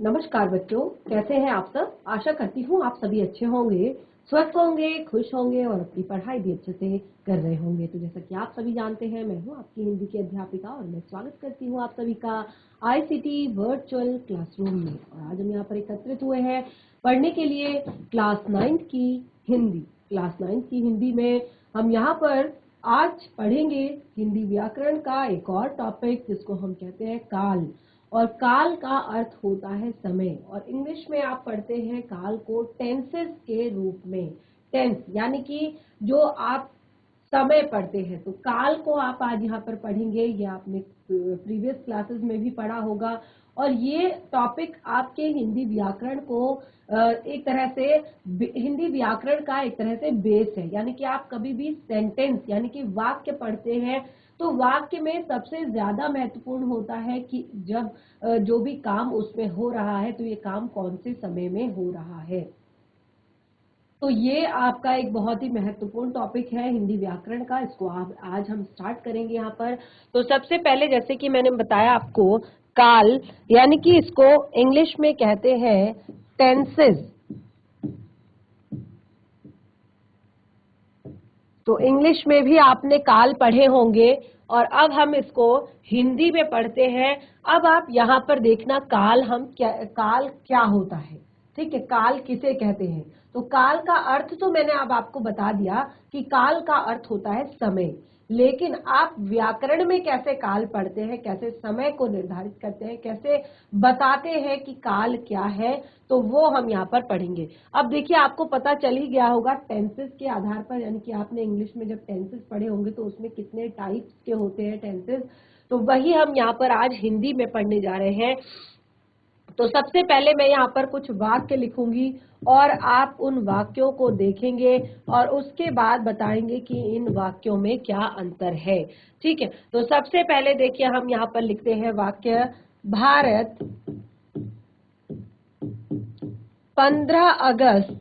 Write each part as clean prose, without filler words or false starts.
नमस्कार बच्चों, कैसे हैं आप सब। आशा करती हूँ आप सभी अच्छे होंगे, स्वस्थ होंगे, खुश होंगे और अपनी पढ़ाई भी अच्छे से कर रहे होंगे। तो जैसा कि आप सभी जानते हैं, मैं हूँ आपकी हिंदी की अध्यापिका और मैं स्वागत करती हूँ आप सभी का आईसीटी वर्चुअल क्लासरूम में। और आज हम यहाँ पर एकत्रित हुए हैं पढ़ने के लिए क्लास 9 की हिंदी। क्लास 9 की हिंदी में हम यहाँ पर आज पढ़ेंगे हिंदी व्याकरण का एक और टॉपिक जिसको हम कहते हैं काल। और काल का अर्थ होता है समय, और इंग्लिश में आप पढ़ते हैं काल को टेंसेस के रूप में। टेंस यानी कि जो आप समय पढ़ते हैं, तो काल को आप आज यहाँ पर पढ़ेंगे। ये आपने प्रीवियस क्लासेस में भी पढ़ा होगा। और ये टॉपिक आपके हिंदी व्याकरण को एक तरह से हिंदी व्याकरण का एक तरह से बेस है। यानी कि आप कभी भी सेंटेंस यानी कि वाक्य पढ़ते हैं तो वाक्य में सबसे ज्यादा महत्वपूर्ण होता है कि जब जो भी काम उसमें हो रहा है तो ये काम कौन से समय में हो रहा है। तो ये आपका एक बहुत ही महत्वपूर्ण टॉपिक है हिंदी व्याकरण का। इसको आज हम स्टार्ट करेंगे यहाँ पर। तो सबसे पहले जैसे कि मैंने बताया आपको, काल यानी कि इसको इंग्लिश में कहते हैं टेंसेस। तो इंग्लिश में भी आपने काल पढ़े होंगे और अब हम इसको हिंदी में पढ़ते हैं। अब आप यहाँ पर देखना काल काल क्या होता है। ठीक है, काल किसे कहते हैं। तो काल का अर्थ तो मैंने अब आपको बता दिया कि काल का अर्थ होता है समय। लेकिन आप व्याकरण में कैसे काल पढ़ते हैं, कैसे समय को निर्धारित करते हैं, कैसे बताते हैं कि काल क्या है, तो वो हम यहाँ पर पढ़ेंगे। अब देखिए, आपको पता चल ही गया होगा टेंसेस के आधार पर, यानी कि आपने इंग्लिश में जब टेंसेस पढ़े होंगे तो उसमें कितने टाइप्स के होते हैं टेंसेस। तो वही हम यहाँ पर आज हिंदी में पढ़ने जा रहे हैं। तो सबसे पहले मैं यहाँ पर कुछ वाक्य लिखूंगी और आप उन वाक्यों को देखेंगे और उसके बाद बताएंगे कि इन वाक्यों में क्या अंतर है। ठीक है, तो सबसे पहले देखिए हम यहाँ पर लिखते हैं वाक्य, भारत 15 अगस्त,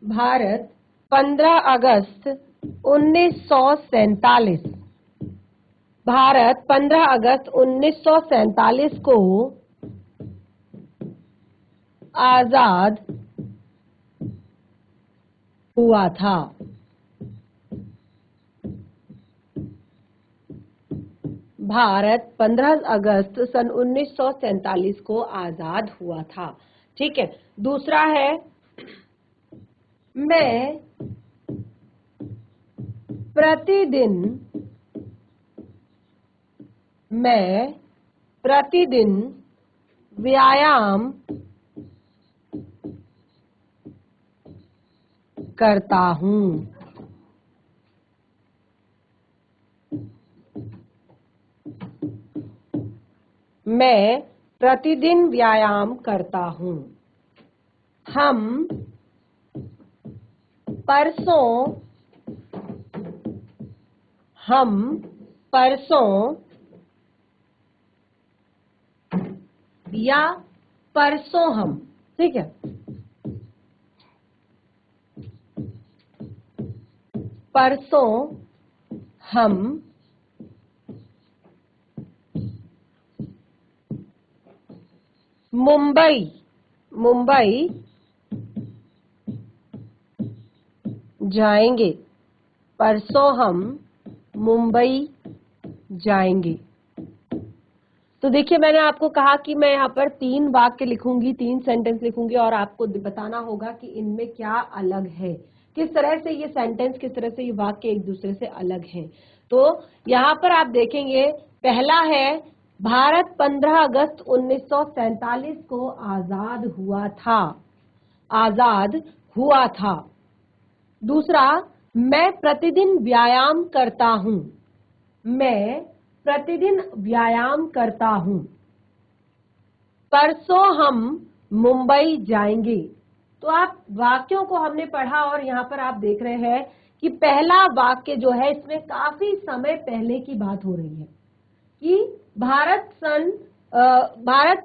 भारत 15 अगस्त 1947, भारत 15 अगस्त 1947 को आजाद हुआ था। भारत 15 अगस्त सन 1947 को आजाद हुआ था। ठीक है, दूसरा है, मैं प्रतिदिन व्यायाम करता हूँ। मैं प्रतिदिन व्यायाम करता हूँ। हम परसों या परसों हम, ठीक है, परसों हम मुंबई जाएंगे। परसों हम मुंबई जाएंगे। तो देखिए, मैंने आपको कहा कि मैं यहाँ पर 3 वाक्य लिखूंगी, 3 सेंटेंस लिखूंगी और आपको बताना होगा कि इनमें क्या अलग है, किस तरह से ये सेंटेंस, किस तरह से ये वाक्य एक दूसरे से अलग है। तो यहाँ पर आप देखेंगे, पहला है, भारत 15 अगस्त 1947 को आजाद हुआ था। आजाद हुआ था। दूसरा, मैं प्रतिदिन व्यायाम करता हूं। मैं प्रतिदिन व्यायाम करता हूं। परसों हम मुंबई जाएंगे। तो आप वाक्यों को हमने पढ़ा और यहाँ पर आप देख रहे हैं कि पहला वाक्य जो है इसमें काफी समय पहले की बात हो रही है कि भारत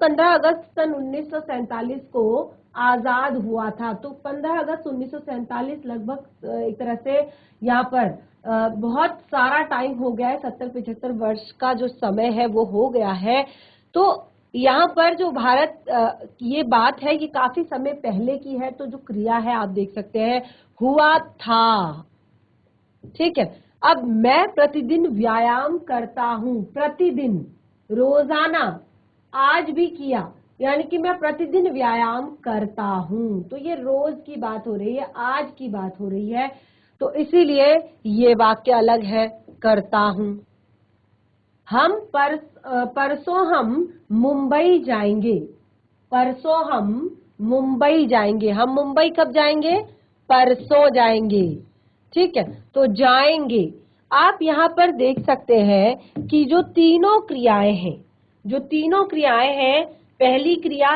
15 अगस्त सन 1947 को आजाद हुआ था। तो 15 अगस्त 1947 लगभग एक तरह से यहाँ पर बहुत सारा टाइम हो गया है, 70-75 वर्ष का जो समय है वो हो गया है। तो यहाँ पर जो ये बात है ये काफी समय पहले की है, तो जो क्रिया है आप देख सकते हैं हुआ था, ठीक है। अब मैं प्रतिदिन व्यायाम करता हूं, प्रतिदिन, रोजाना, आज भी किया, यानी कि मैं प्रतिदिन व्यायाम करता हूं, तो ये रोज की बात हो रही है, आज की बात हो रही है, तो इसीलिए ये वाक्य अलग है, करता हूं। परसों हम मुंबई जाएंगे, परसों हम मुंबई जाएंगे, हम मुंबई कब जाएंगे, परसों जाएंगे, ठीक है। तो जाएंगे, आप यहाँ पर देख सकते हैं कि जो तीनों क्रियाएं हैं, जो तीनों क्रियाएं हैं, पहली क्रिया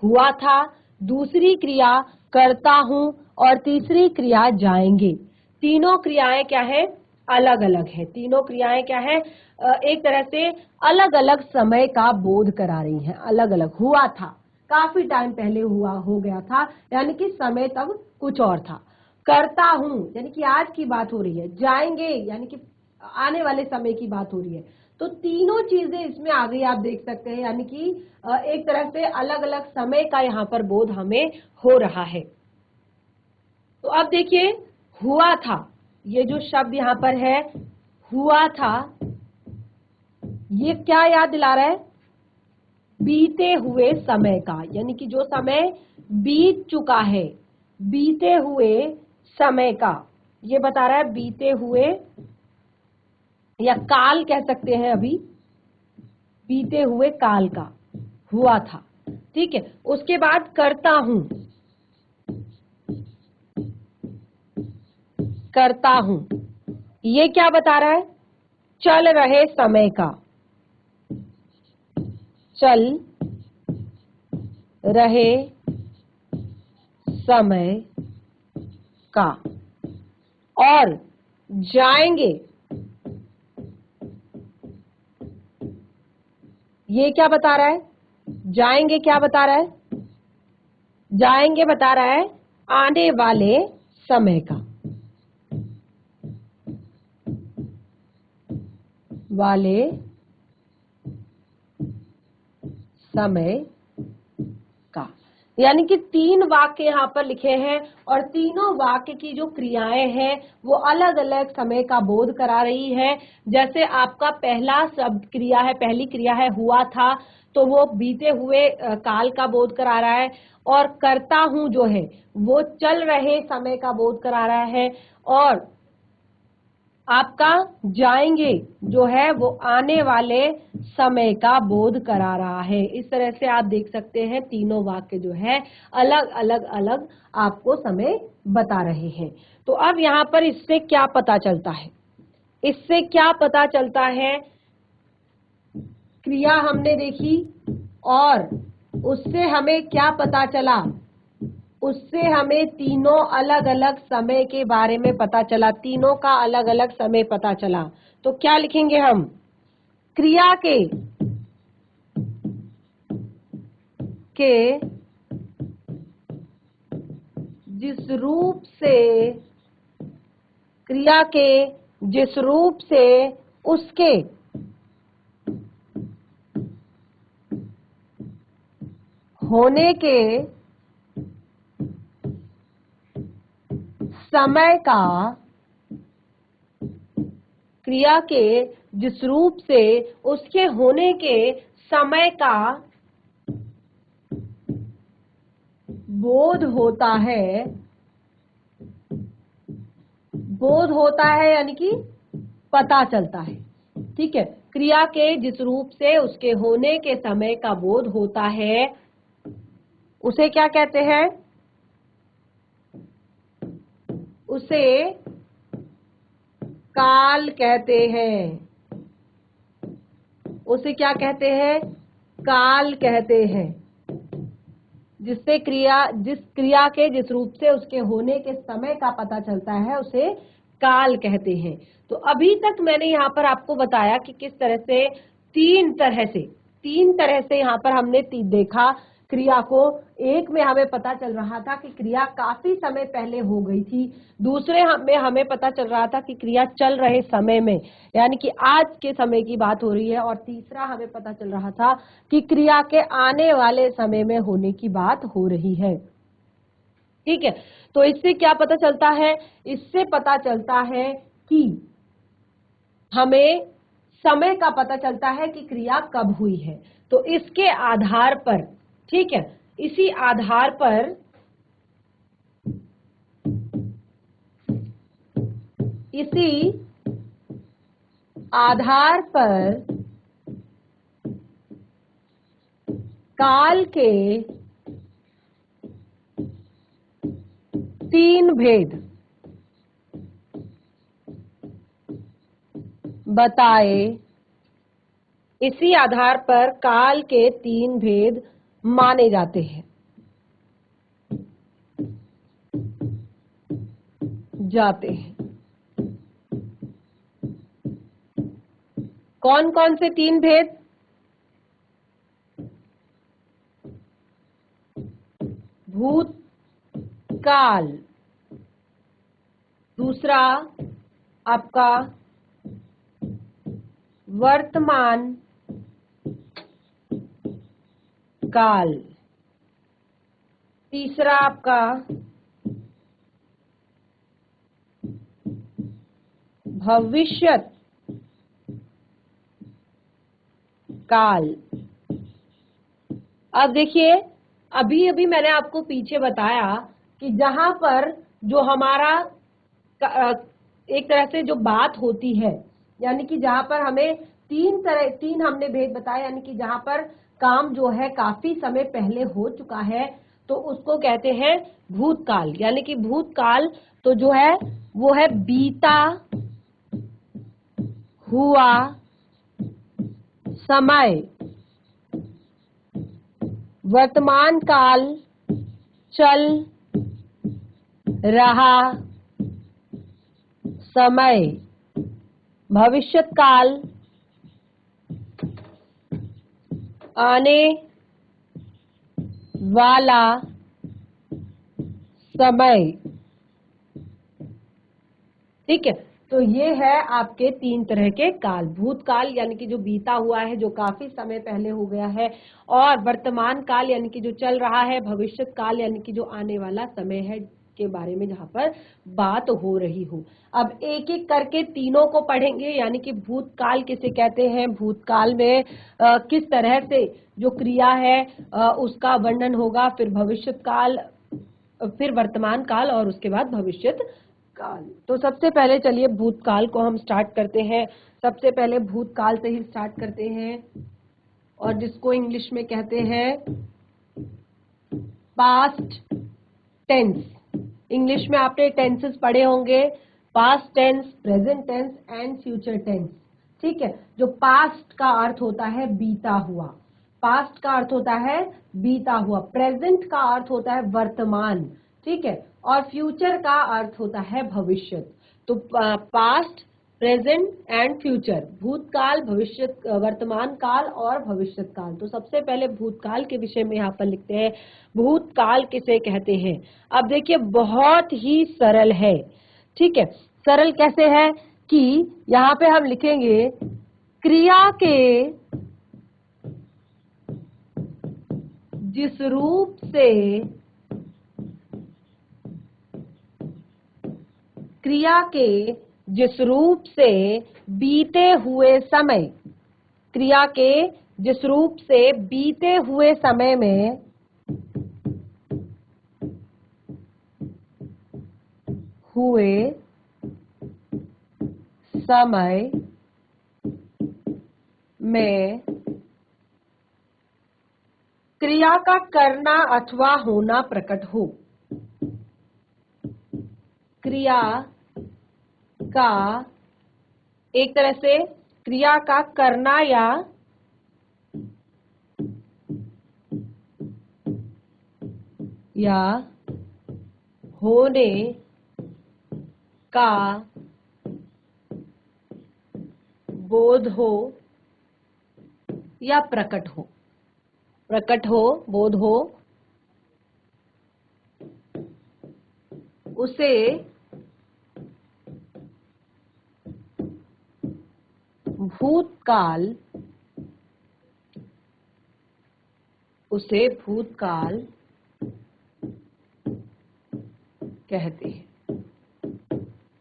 हुआ था, दूसरी क्रिया करता हूं और तीसरी क्रिया जाएंगे। तीनों क्रियाएं क्या है, अलग अलग है। तीनों क्रियाएं क्या है, एक तरह से अलग अलग समय का बोध करा रही हैं। अलग अलग, हुआ था काफी टाइम पहले हुआ हो गया था, यानी कि समय तब कुछ और था। करता हूं यानी कि आज की बात हो रही है, जाएंगे यानी कि आने वाले समय की बात हो रही है। तो तीनों चीजें इसमें आ गई, आप देख सकते हैं, यानी कि एक तरह से अलग अलग समय का यहाँ पर बोध हमें हो रहा है। तो अब देखिए, हुआ था, ये जो शब्द यहाँ पर है हुआ था, ये क्या याद दिला रहा है, बीते हुए समय का, यानी कि जो समय बीत चुका है, बीते हुए समय का, ये बता रहा है बीते हुए, या काल कह सकते हैं, अभी बीते हुए काल का हुआ था, ठीक है। उसके बाद करता हूं, करता हूं, ये क्या बता रहा है, चल रहे समय का, चल रहे समय का। और जाएंगे, ये क्या बता रहा है, जाएंगे क्या बता रहा है, जाएंगे बता रहा है आने वाले समय का, वाले समय का। यानी कि तीन वाक्य यहाँ पर लिखे हैं और तीनों वाक्य की जो क्रियाएं हैं वो अलग अलग समय का बोध करा रही है। जैसे आपका पहला शब्द क्रिया है, पहली क्रिया है हुआ था, तो वो बीते हुए काल का बोध करा रहा है, और करता हूं जो है वो चल रहे समय का बोध करा रहा है, और आपका जाएंगे जो है वो आने वाले समय का बोध करा रहा है। इस तरह से आप देख सकते हैं तीनों वाक्य जो है अलग अलग अलग आपको समय बता रहे हैं। तो अब यहाँ पर इससे क्या पता चलता है, इससे क्या पता चलता है, क्रिया हमने देखी और उससे हमें क्या पता चला, उससे हमें तीनों अलग अलग समय के बारे में पता चला, तीनों का अलग अलग समय पता चला। तो क्या लिखेंगे हम, क्रिया के जिस रूप से, क्रिया के जिस रूप से उसके होने के समय का, क्रिया के जिस रूप से उसके होने के समय का बोध होता है, बोध होता है यानी कि पता चलता है, ठीक है। क्रिया के जिस रूप से उसके होने के समय का बोध होता है उसे क्या कहते हैं, उसे काल कहते हैं, उसे क्या कहते हैं, काल कहते हैं। जिस क्रिया के जिस रूप से उसके होने के समय का पता चलता है उसे काल कहते हैं। तो अभी तक मैंने यहाँ पर आपको बताया कि किस तरह से तीन तरह से यहाँ पर हमने देखा क्रिया को। एक में हमें पता चल रहा था कि क्रिया काफी समय पहले हो गई थी, दूसरे में हमें पता चल रहा था कि क्रिया चल रहे समय में, यानी कि आज के समय की बात हो रही है, और तीसरा हमें पता चल रहा था कि क्रिया के आने वाले समय में होने की बात हो रही है। ठीक है, तो इससे क्या पता चलता है? इससे पता चलता है कि हमें समय का पता चलता है कि क्रिया कब हुई है। तो इसके आधार पर, ठीक है, इसी आधार पर, इसी आधार पर काल के 3 भेद बताए, इसी आधार पर काल के 3 भेद माने जाते हैं, कौन कौन से 3 भेद? भूतकाल, दूसरा आपका वर्तमान काल, तीसरा आपका भविष्यत काल। अब देखिए, अभी अभी मैंने आपको पीछे बताया कि जहां पर जो हमारा एक तरह से जो बात होती है, यानी कि जहां पर हमें तीन हमने भेद बताए, यानी कि जहां पर काम जो है काफी समय पहले हो चुका है, तो उसको कहते हैं भूतकाल। यानी कि भूतकाल तो जो है वो है बीता हुआ समय। वर्तमान काल चल रहा समय। भविष्यत काल आने वाला समय। ठीक है, तो ये है आपके 3 तरह के काल। भूतकाल यानी कि जो बीता हुआ है, जो काफी समय पहले हो गया है, और वर्तमान काल यानी कि जो चल रहा है, भविष्यत काल यानी कि जो आने वाला समय है के बारे में जहां पर बात हो रही हो। अब एक एक करके तीनों को पढ़ेंगे, यानी कि भूतकाल किसे कहते हैं, भूतकाल में किस तरह से जो क्रिया है उसका वर्णन होगा, फिर भविष्यत काल, फिर वर्तमान काल, और उसके बाद भविष्यत काल। तो सबसे पहले चलिए भूतकाल को हम स्टार्ट करते हैं। सबसे पहले भूतकाल से ही स्टार्ट करते हैं, और जिसको इंग्लिश में कहते हैं पास्ट टेंस। इंग्लिश में आपने टेंसेस पढ़े होंगे, past tense, present tense and future tense. ठीक है, जो पास्ट का अर्थ होता है बीता हुआ, पास्ट का अर्थ होता है बीता हुआ, प्रेजेंट का अर्थ होता है वर्तमान, ठीक है, और फ्यूचर का अर्थ होता है भविष्य। तो पास्ट, प्रेजेंट एंड फ्यूचर, भूतकाल, भविष्य, वर्तमान काल और भविष्यत काल। तो सबसे पहले भूतकाल के विषय में यहाँ पर लिखते हैं, भूतकाल किसे कहते हैं। अब देखिए बहुत ही सरल है, ठीक है। सरल कैसे है कि यहाँ पे हम लिखेंगे क्रिया के जिस रूप से, क्रिया के जिस रूप से बीते हुए समय, क्रिया के जिस रूप से बीते हुए समय में हुए समय में क्रिया का करना अथवा होना प्रकट हो। क्रिया का एक तरह से क्रिया का करना या होने का बोध हो या प्रकट हो। प्रकट हो, बोध हो, उसे भूतकाल, कहते हैं।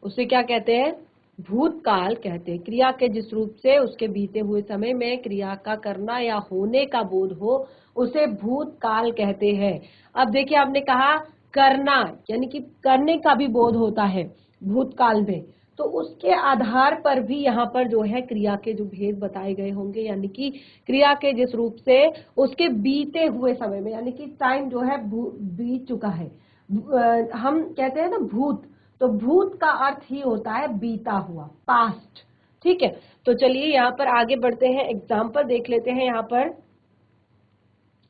उसे क्या कहते हैं? भूतकाल कहते हैं। क्रिया के जिस रूप से उसके बीते हुए समय में क्रिया का करना या होने का बोध हो, उसे भूतकाल कहते हैं। अब देखिए, आपने कहा करना, यानी कि करने का भी बोध होता है भूतकाल में, तो उसके आधार पर भी यहाँ पर जो है क्रिया के जो भेद बताए गए होंगे, यानी कि क्रिया के जिस रूप से उसके बीते हुए समय में, यानी कि टाइम जो है बीत चुका है। हम कहते हैं ना भूत, तो भूत का अर्थ ही होता है बीता हुआ, पास्ट। ठीक है, तो चलिए यहाँ पर आगे बढ़ते हैं, एग्जाम्पल देख लेते हैं। यहाँ पर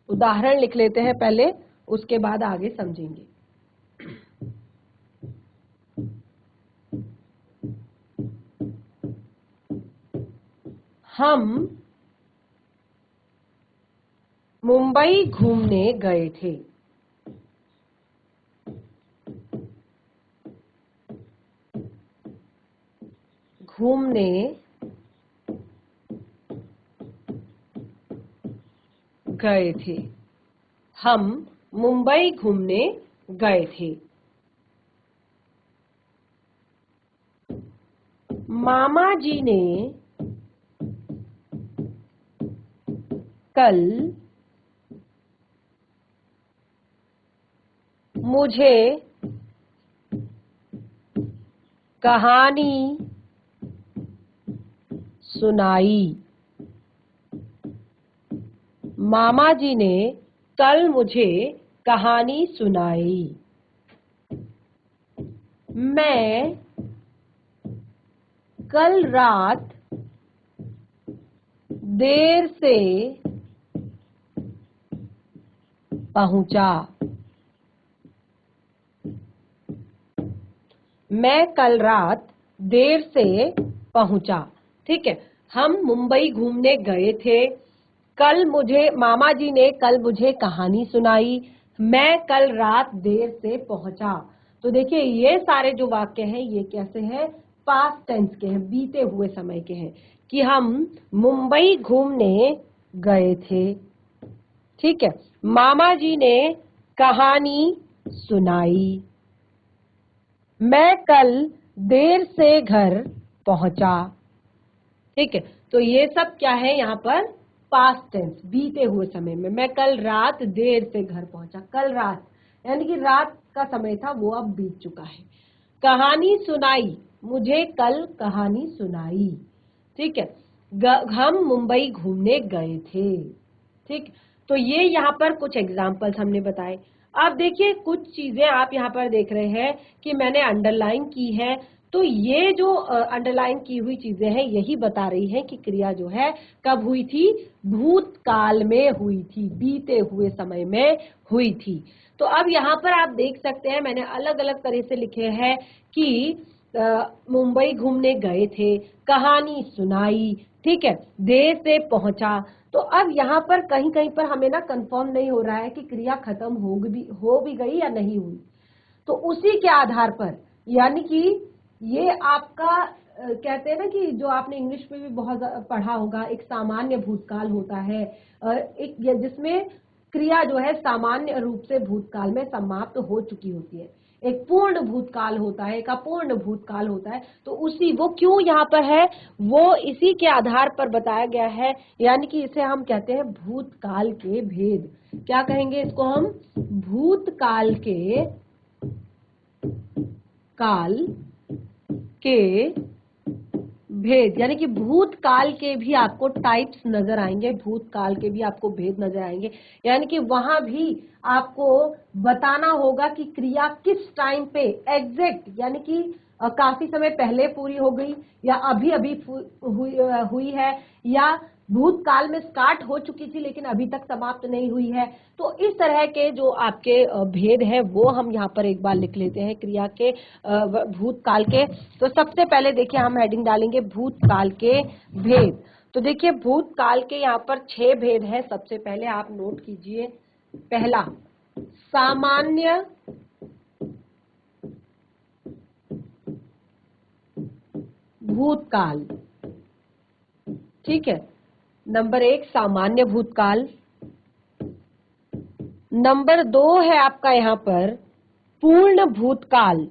उदाहरण लिख लेते हैं पहले, उसके बाद आगे समझेंगे। हम मुंबई घूमने गए थे। घूमने गए थे। हम मुंबई घूमने गए थे। मामा जी ने कल मुझे कहानी सुनाई। मामा जी ने कल मुझे कहानी सुनाई। मैं कल रात देर से पहुंचा। मैं कल रात देर से पहुंचा। ठीक है, हम मुंबई घूमने गए थे। कल मुझे मामा जी ने कल मुझे कहानी सुनाई। मैं कल रात देर से पहुंचा। तो देखिए, ये सारे जो वाक्य हैं ये कैसे हैं? पास्ट टेंस के हैं, बीते हुए समय के हैं, कि हम मुंबई घूमने गए थे। ठीक है, मामा जी ने कहानी सुनाई। मैं कल देर से घर पहुंचा। ठीक है, तो ये सब क्या है यहाँ पर? पास्ट टेंस, बीते हुए समय में। मैं कल रात देर से घर पहुंचा। कल रात यानी कि रात का समय था, वो अब बीत चुका है। कहानी सुनाई, मुझे कल कहानी सुनाई। ठीक है, हम मुंबई घूमने गए थे। ठीक, तो ये यहाँ पर कुछ एग्जाम्पल्स हमने बताए। अब देखिए, कुछ चीजें आप यहाँ पर देख रहे हैं कि मैंने अंडरलाइन की है। तो ये जो अंडरलाइन की हुई चीजें हैं यही बता रही हैं कि क्रिया जो है कब हुई थी? भूतकाल में हुई थी, बीते हुए समय में हुई थी। तो अब यहाँ पर आप देख सकते हैं, मैंने अलग अलग तरह से लिखे हैं कि मुंबई घूमने गए थे, कहानी सुनाई, ठीक है, देर से पहुंचा। तो अब यहाँ पर कहीं कहीं पर हमें ना कंफर्म नहीं हो रहा है कि क्रिया खत्म हो भी गई या नहीं हुई। तो उसी के आधार पर, यानी कि ये आपका कहते हैं ना कि जो आपने इंग्लिश में भी बहुत पढ़ा होगा, एक सामान्य भूतकाल होता है, एक जिसमें क्रिया जो है सामान्य रूप से भूतकाल में समाप्त हो चुकी होती है। एक पूर्ण भूतकाल होता है, एक अपूर्ण भूतकाल होता है। तो उसी वो क्यों यहाँ पर है, वो इसी के आधार पर बताया गया है। यानी कि इसे हम कहते हैं भूतकाल के भेद। क्या कहेंगे इसको हम? भूतकाल के भेद। यानी कि भूतकाल के भी आपको टाइप्स नजर आएंगे, भूतकाल के भी आपको भेद नजर आएंगे। यानी कि वहां भी आपको बताना होगा कि क्रिया किस टाइम पे एग्जैक्ट, यानी कि काफी समय पहले पूरी हो गई, या अभी अभी हुई है, या भूतकाल में स्टार्ट हो चुकी थी लेकिन अभी तक समाप्त नहीं हुई है। तो इस तरह के जो आपके भेद है वो हम यहाँ पर एक बार लिख लेते हैं, क्रिया के भूतकाल के। तो सबसे पहले देखिए, हम हेडिंग डालेंगे भूतकाल के भेद। तो देखिए भूतकाल के यहाँ पर 6 भेद है। सबसे पहले आप नोट कीजिए। पहला, सामान्य भूतकाल। ठीक है, नंबर 1 सामान्य भूतकाल। नंबर 2 है आपका यहाँ पर पूर्ण भूतकाल।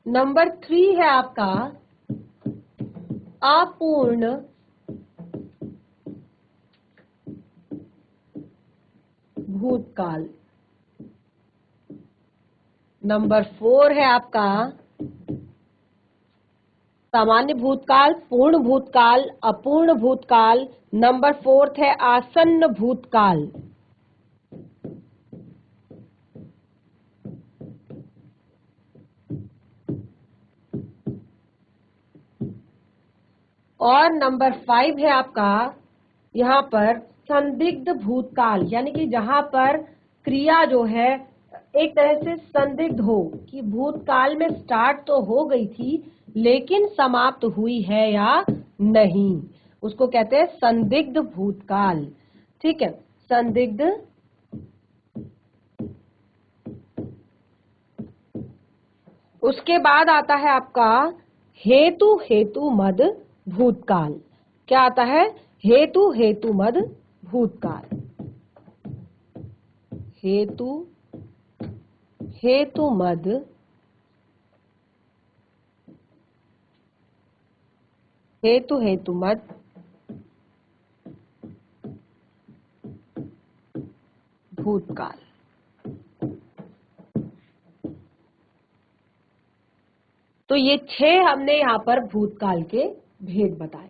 नंबर 3 है आपका अपूर्ण भूतकाल। नंबर 4 है आपका सामान्य भूतकाल, पूर्ण भूतकाल, अपूर्ण भूतकाल। नंबर 4 है आसन्न भूतकाल। और नंबर 5 है आपका यहाँ पर संदिग्ध भूतकाल, यानी कि जहां पर क्रिया जो है एक तरह से संदिग्ध हो कि भूतकाल में स्टार्ट तो हो गई थी लेकिन समाप्त हुई है या नहीं, उसको कहते हैं संदिग्ध भूतकाल। ठीक है, संदिग्ध। उसके बाद आता है आपका हेतु हेतु मद भूतकाल। क्या आता है? हेतु हेतु मद भूतकाल। हेतु हेतु मद हेतु हेतु मद भूतकाल। तो ये 6 हमने यहाँ पर भूतकाल के भेद बताए।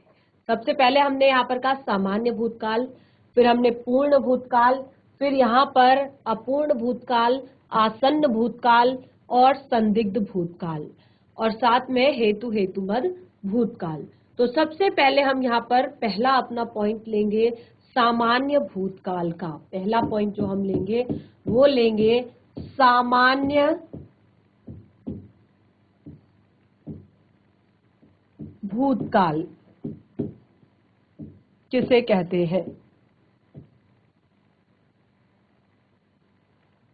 सबसे पहले हमने यहाँ पर कहा सामान्य भूतकाल, फिर हमने पूर्ण भूतकाल, फिर यहाँ पर अपूर्ण भूतकाल, आसन्न भूतकाल और संदिग्ध भूतकाल, और साथ में हेतु हेतुमद भूतकाल। तो सबसे पहले हम यहाँ पर पहला अपना पॉइंट लेंगे सामान्य भूतकाल का। पहला पॉइंट जो हम लेंगे वो लेंगे सामान्य भूतकाल किसे कहते हैं।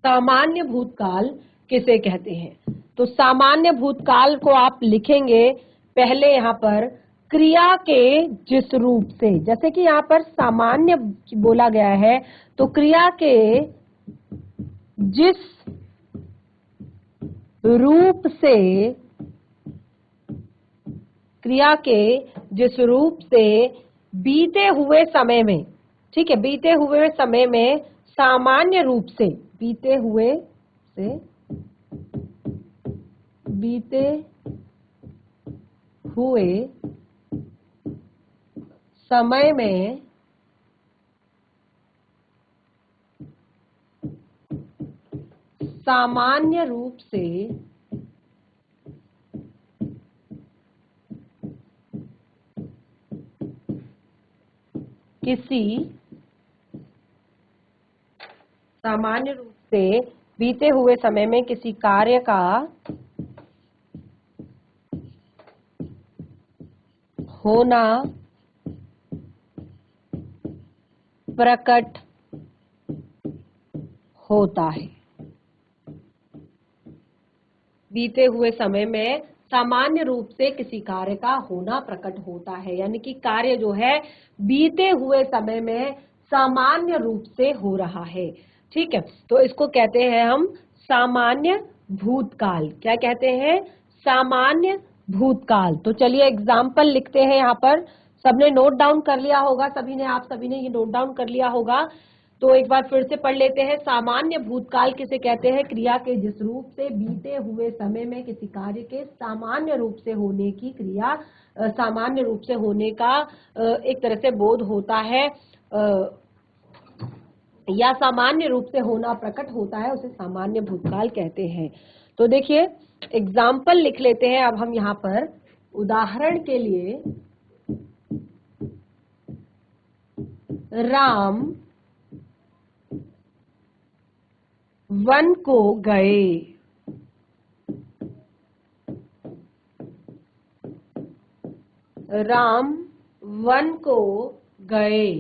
सामान्य भूतकाल किसे कहते हैं? तो सामान्य भूतकाल को आप लिखेंगे पहले यहाँ पर क्रिया के जिस रूप से, जैसे कि यहाँ पर सामान्य बोला गया है तो क्रिया के जिस रूप से, क्रिया के जिस रूप से बीते हुए समय में, ठीक है, बीते हुए समय में सामान्य रूप से, बीते हुए समय में सामान्य रूप से किसी, सामान्य रूप से बीते हुए समय में किसी कार्य का होना प्रकट होता है। बीते हुए समय में सामान्य रूप से किसी कार्य का होना प्रकट होता है, यानी कि कार्य जो है बीते हुए समय में सामान्य रूप से हो रहा है। ठीक है, तो इसको कहते हैं हम सामान्य भूतकाल। क्या कहते हैं? सामान्य भूतकाल। तो चलिए एग्जाम्पल लिखते हैं यहाँ पर। सबने नोट डाउन कर लिया होगा, आप सभी ने ये नोट डाउन कर लिया होगा। तो एक बार फिर से पढ़ लेते हैं। सामान्य भूतकाल किसे कहते हैं? क्रिया के जिस रूप से बीते हुए समय में किसी कार्य के सामान्य रूप से होने की क्रिया, सामान्य रूप से होने का एक तरह से बोध होता है, या सामान्य रूप से होना प्रकट होता है, उसे सामान्य भूतकाल कहते हैं। तो देखिए एग्जाम्पल लिख लेते हैं अब हम यहाँ पर। उदाहरण के लिए, राम वन को गए। राम वन को गए।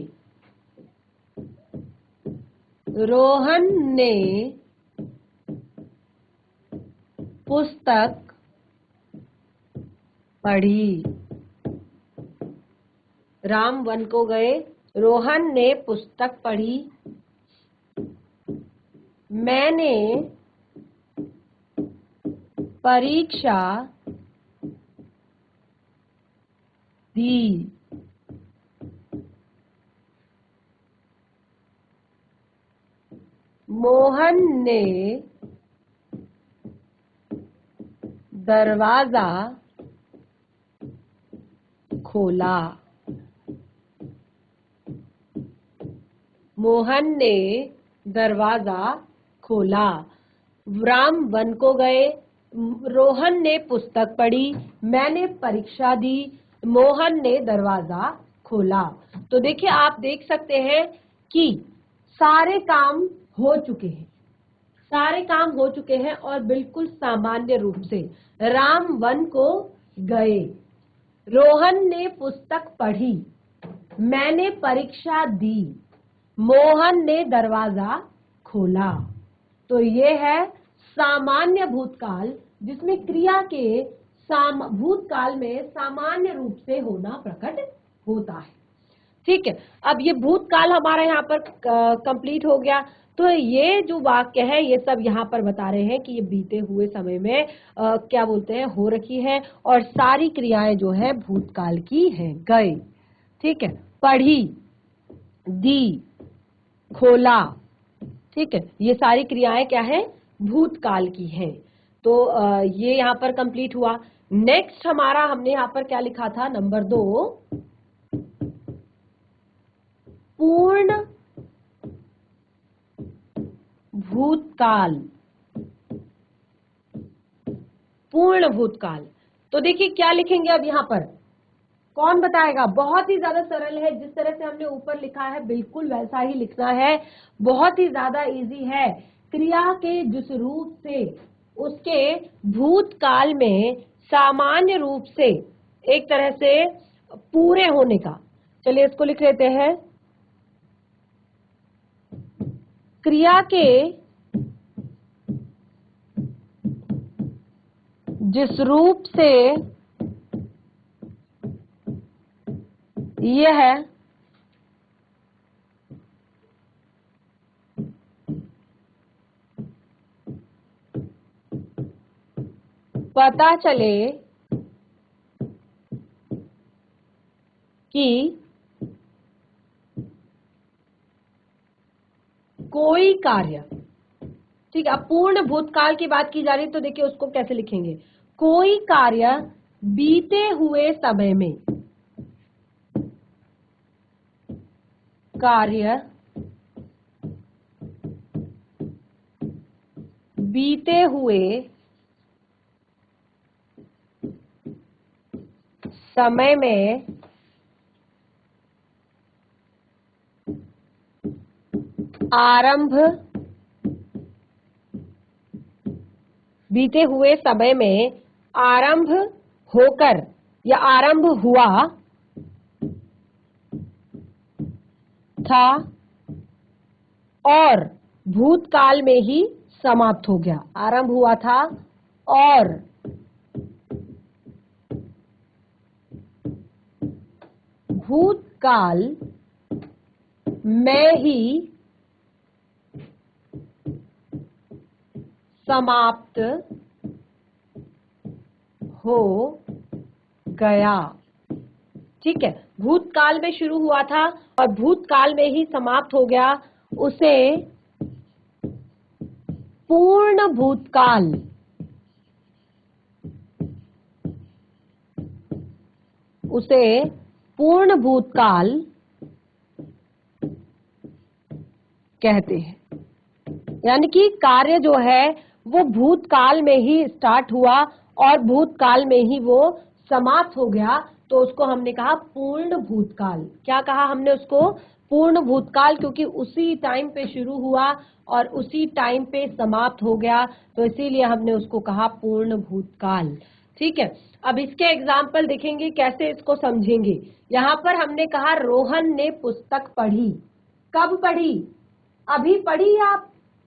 रोहन ने पुस्तक पढ़ी। राम वन को गए, रोहन ने पुस्तक पढ़ी। मैंने परीक्षा दी। मोहन ने दरवाजा खोला। मोहन ने दरवाजा खोला। राम वन को गए, रोहन ने पुस्तक पढ़ी, मैंने परीक्षा दी, मोहन ने दरवाजा खोला। तो देखिए, आप देख सकते हैं कि सारे काम हो चुके हैं, सारे काम हो चुके हैं और बिल्कुल सामान्य रूप से। राम वन को गए, रोहन ने पुस्तक पढ़ी, मैंने परीक्षा दी, मोहन ने दरवाजा खोला। तो ये है सामान्य भूतकाल, जिसमें क्रिया के भूतकाल में सामान्य रूप से होना प्रकट होता है। ठीक है, अब ये भूतकाल हमारा यहाँ पर कंप्लीट हो गया। तो ये जो वाक्य है ये सब यहाँ पर बता रहे हैं कि ये बीते हुए समय में क्या बोलते हैं, हो रखी है, और सारी क्रियाएं जो है भूतकाल की हैं। गए, ठीक है, पढ़ी, दी, खोला, ठीक है, ये सारी क्रियाएं क्या है, भूतकाल की हैं। तो ये यहाँ पर कंप्लीट हुआ। नेक्स्ट हमारा, हमने यहाँ पर क्या लिखा था, नंबर 2, पूर्ण भूतकाल। पूर्ण भूतकाल, तो देखिए क्या लिखेंगे अब यहाँ पर, कौन बताएगा? बहुत ही ज्यादा सरल है, जिस तरह से हमने ऊपर लिखा है बिल्कुल वैसा ही लिखना है। बहुत ही ज्यादा इजी है। क्रिया के जिस रूप से उसके भूतकाल में सामान्य रूप से एक तरह से पूरे होने का, चलिए इसको लिख लेते हैं। क्रिया के जिस रूप से यह पता चले कि कोई कार्य, ठीक है, अब पूर्ण भूतकाल की बात की जा रही है, तो देखिए उसको कैसे लिखेंगे, कोई कार्य बीते हुए समय में, कार्य बीते हुए समय में आरंभ, बीते हुए समय में आरंभ होकर या आरंभ हुआ था और भूतकाल में ही समाप्त हो गया। आरंभ हुआ था और भूतकाल में ही समाप्त हो गया। ठीक है, भूतकाल में शुरू हुआ था और भूतकाल में ही समाप्त हो गया, उसे पूर्ण भूतकाल, उसे पूर्ण भूतकाल कहते हैं। यानी कि कार्य जो है वो भूतकाल में ही स्टार्ट हुआ और भूतकाल में ही वो समाप्त हो गया, तो उसको हमने कहा पूर्ण भूतकाल। क्या कहा हमने उसको? पूर्ण भूतकाल क्योंकि उसी टाइम पे शुरू हुआ और उसी टाइम पे समाप्त हो गया, तो इसीलिए हमने उसको कहा पूर्ण भूतकाल। ठीक है, अब इसके एग्जाम्पल देखेंगे, कैसे इसको समझेंगे। यहाँ पर हमने कहा रोहन ने पुस्तक पढ़ी। कब पढ़ी? अभी पढ़ी या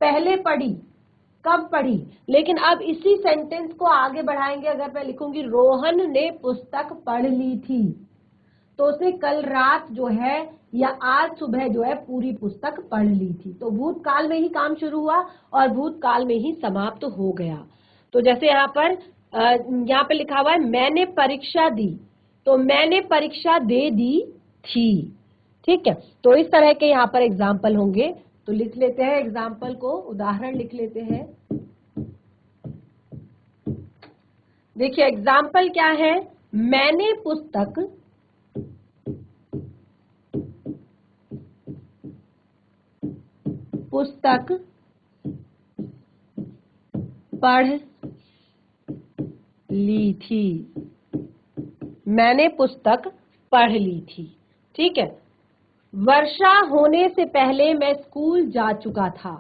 पहले पढ़ी? कब पढ़ी? लेकिन अब इसी सेंटेंस को आगे बढ़ाएंगे। अगर मैं लिखूंगी रोहन ने पुस्तक पढ़ ली थी, तो उसने कल रात जो है या आज सुबह जो है पूरी पुस्तक पढ़ ली थी। तो भूतकाल में ही काम शुरू हुआ और भूतकाल में ही समाप्त हो गया। तो जैसे यहाँ पे लिखा हुआ है मैंने परीक्षा दी, तो मैंने परीक्षा दे दी थी। ठीक है, तो इस तरह के यहाँ पर एग्जाम्पल होंगे। तो लिख लेते हैं एग्जाम्पल को, उदाहरण लिख लेते हैं। देखिए एग्जाम्पल क्या है, मैंने पुस्तक पढ़ ली थी। मैंने पुस्तक पढ़ ली थी। ठीक है, वर्षा होने से पहले मैं स्कूल जा चुका था।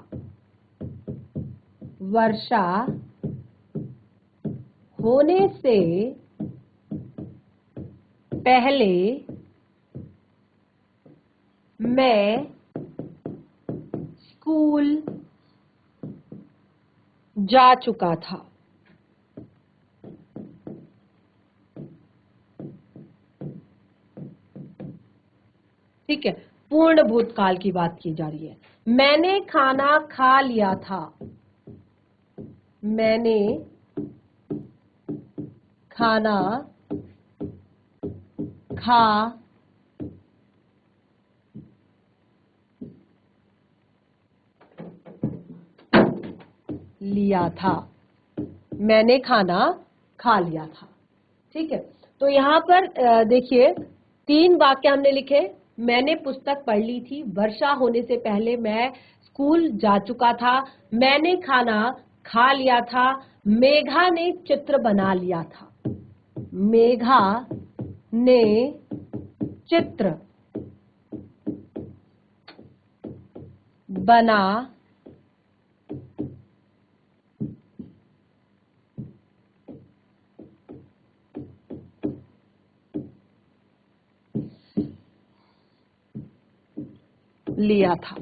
वर्षा होने से पहले मैं स्कूल जा चुका था। ठीक है, पूर्ण भूतकाल की बात की जा रही है। मैंने खाना खा लिया था। मैंने खाना खा लिया था। मैंने खाना खा लिया था। ठीक है, तो यहाँ पर देखिए 3 वाक्य हमने लिखे। मैंने पुस्तक पढ़ ली थी, वर्षा होने से पहले मैं स्कूल जा चुका था, मैंने खाना खा लिया था, मेघा ने चित्र बना लिया था। मेघा ने चित्र बना लिया था।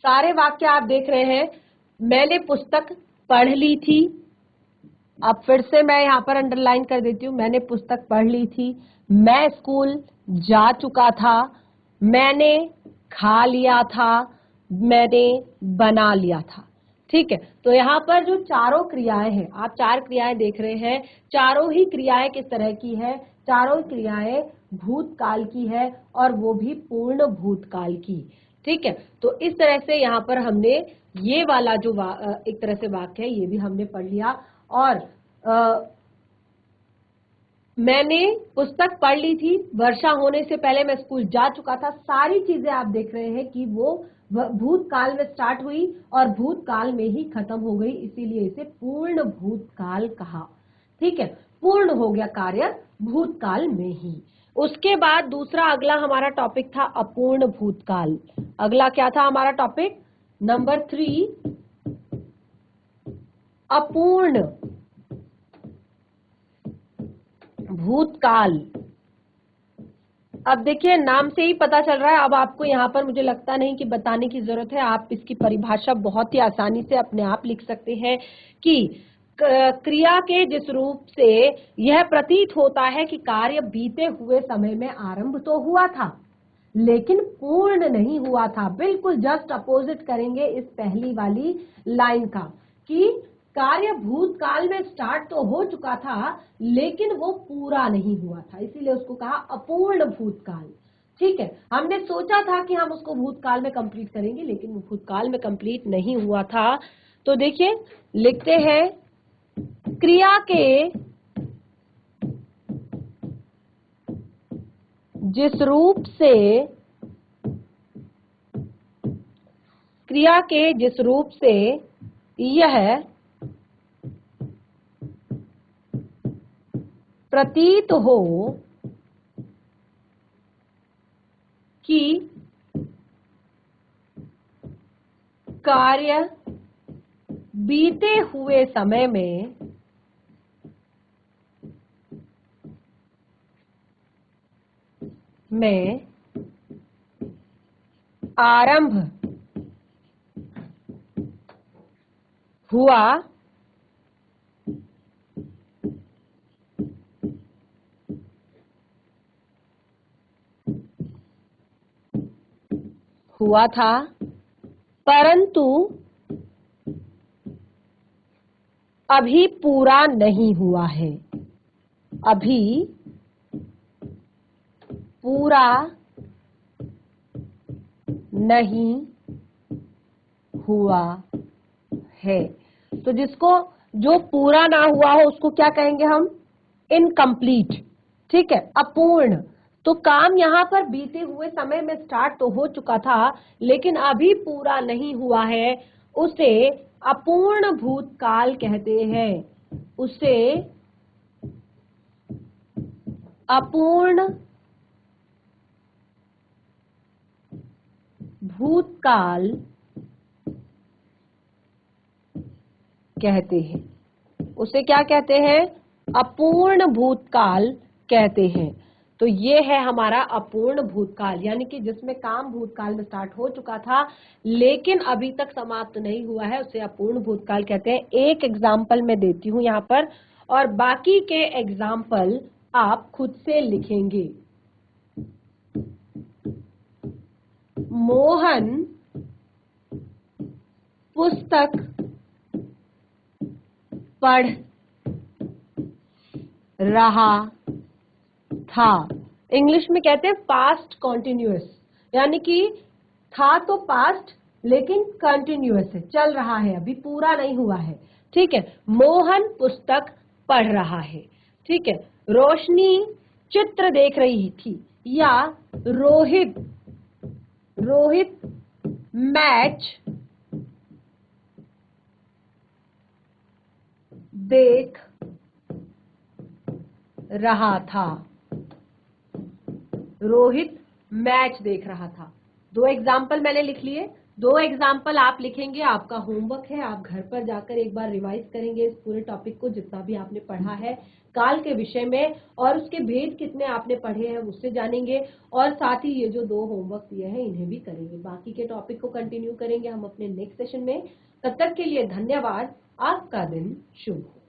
सारे वाक्य आप देख रहे हैं। मैंने पुस्तक पढ़ ली थी। अब फिर से मैं यहाँ पर अंडरलाइन कर देती हूँ, मैंने पुस्तक पढ़ ली थी, मैं स्कूल जा चुका था, मैंने खा लिया था, मैंने बना लिया था। ठीक है, तो यहाँ पर जो चारों क्रियाएं हैं, आप 4 क्रियाएं देख रहे हैं, चारों ही क्रियाएं किस तरह की है? चारों क्रियाएं भूतकाल की है और वो भी पूर्ण भूतकाल की। ठीक है, तो इस तरह से यहाँ पर हमने ये वाला जो एक तरह से वाक्य है ये भी हमने पढ़ लिया। और मैंने पुस्तक पढ़ ली थी, वर्षा होने से पहले मैं स्कूल जा चुका था, सारी चीजें आप देख रहे हैं कि वो भूतकाल में स्टार्ट हुई और भूतकाल में ही खत्म हो गई, इसीलिए इसे पूर्ण भूतकाल कहा। ठीक है, पूर्ण हो गया कार्य भूतकाल में ही। उसके बाद दूसरा अगला हमारा टॉपिक था अपूर्ण भूतकाल। अगला क्या था हमारा टॉपिक? नंबर 3, अपूर्ण भूतकाल। अब देखिए नाम से ही पता चल रहा है, अब आपको यहाँ पर मुझे लगता नहीं कि बताने की जरूरत है, आप इसकी परिभाषा बहुत ही आसानी से अपने आप लिख सकते हैं कि क्रिया के जिस रूप से यह प्रतीत होता है कि कार्य बीते हुए समय में आरंभ तो हुआ था लेकिन पूर्ण नहीं हुआ था। बिल्कुल जस्ट अपोजिट करेंगे इस पहली वाली लाइन का कि कार्य भूतकाल में स्टार्ट तो हो चुका था लेकिन वो पूरा नहीं हुआ था, इसीलिए उसको कहा अपूर्ण भूतकाल। ठीक है, हमने सोचा था कि हम उसको भूतकाल में कंप्लीट करेंगे लेकिन वो भूतकाल में कंप्लीट नहीं हुआ था। तो देखिए लिखते हैं क्रिया के जिस रूप से यह प्रतीत हो कि कार्य बीते हुए समय में आरंभ हुआ था, परंतु अभी पूरा नहीं हुआ है। अभी पूरा नहीं हुआ है। तो जो पूरा ना हुआ हो उसको क्या कहेंगे हम? इनकम्प्लीट। ठीक है, अपूर्ण। तो काम यहां पर बीते हुए समय में स्टार्ट तो हो चुका था लेकिन अभी पूरा नहीं हुआ है, उसे अपूर्ण भूतकाल कहते हैं। उसे अपूर्ण भूतकाल कहते हैं। उसे क्या कहते हैं? अपूर्ण भूतकाल कहते हैं। तो ये है हमारा अपूर्ण भूतकाल, यानी कि जिसमें काम भूतकाल में स्टार्ट हो चुका था लेकिन अभी तक समाप्त नहीं हुआ है, उसे अपूर्ण भूतकाल कहते हैं। एक एग्जाम्पल मैं देती हूं यहां पर और बाकी के एग्जाम्पल आप खुद से लिखेंगे। मोहन पुस्तक पढ़ रहा था। इंग्लिश में कहते हैं पास्ट कॉन्टिन्यूअस, यानी कि था तो पास्ट लेकिन कंटिन्यूअस है, चल रहा है, अभी पूरा नहीं हुआ है। ठीक है, मोहन पुस्तक पढ़ रहा है। ठीक है, रोशनी चित्र देख रही थी, या रोहित मैच देख रहा था। रोहित मैच देख रहा था। दो एग्जाम्पल मैंने लिख लिए, दो एग्जाम्पल आप लिखेंगे। आपका होमवर्क है, आप घर पर जाकर एक बार रिवाइज करेंगे इस पूरे टॉपिक को, जितना भी आपने पढ़ा है काल के विषय में, और उसके भेद कितने आपने पढ़े हैं उससे जानेंगे, और साथ ही ये जो दो होमवर्क दिए हैं इन्हें भी करेंगे। बाकी के टॉपिक को कंटिन्यू करेंगे हम अपने नेक्स्ट सेशन में। तब तक के लिए धन्यवाद। आपका दिन शुभ हो।